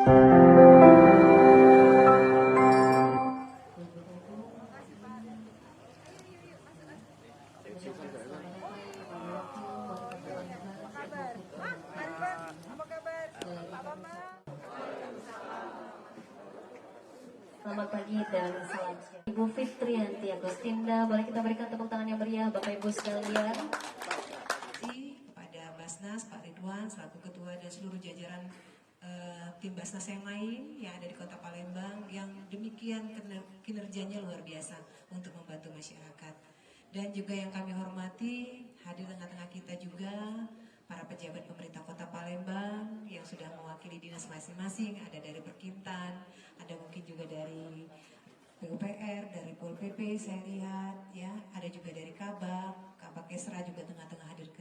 Selamat pagi dan salam sejahtera. Ibu Fitrianti Agustinda, boleh kita berikan tepuk tangan yang meriah Bapak Ibu sekalian. Kepada Basnas, Pak Ridwan selaku ketua dan seluruh jajaran tim Basnas yang lain yang ada di Kota Palembang yang demikian kinerjanya luar biasa untuk membantu masyarakat. Dan juga yang kami hormati hadir tengah-tengah kita juga para pejabat pemerintah Kota Palembang yang sudah mewakili dinas masing-masing, ada dari Perkintan, ada mungkin juga dari PUPR, dari Pol PP saya lihat ya, ada juga dari Kabak Kesra juga tengah-tengah hadir ke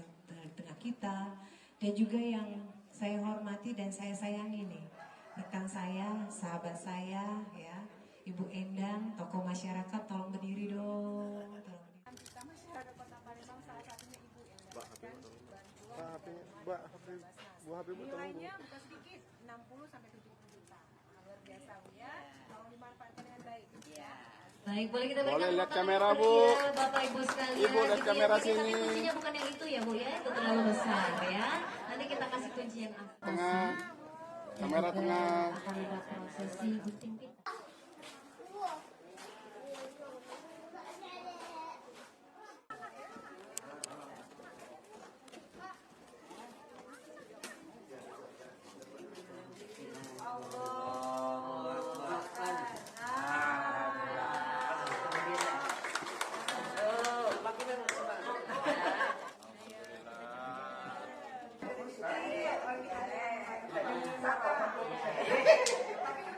tengah kita, dan juga yang saya hormati dan saya sayangi nih, rekan saya, sahabat saya ya, Ibu Endang, tokoh masyarakat, tolong berdiri dong. Masyarakat Kota Palembang salah satunya Ibu Endang kan nilainya bukan sedikit, 60 sampai 70 juta. Luar biasa Bu ya, tolong dimanfaatkan dengan baik ya. Baik, boleh kita berikan boleh lihat kamera Bu. Bapak Ibu sekalian. Ibu lihat kamera sini. Tapi kuncinya bukan yang itu ya Bu ya, itu terlalu besar ya. Nanti kita kasih kunci yang tengah. Kamera tengah. Akan ada prosesi gunting pita.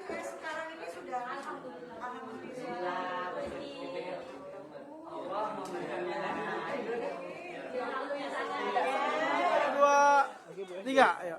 Sekarang ini sudah Dua, tiga, ayo.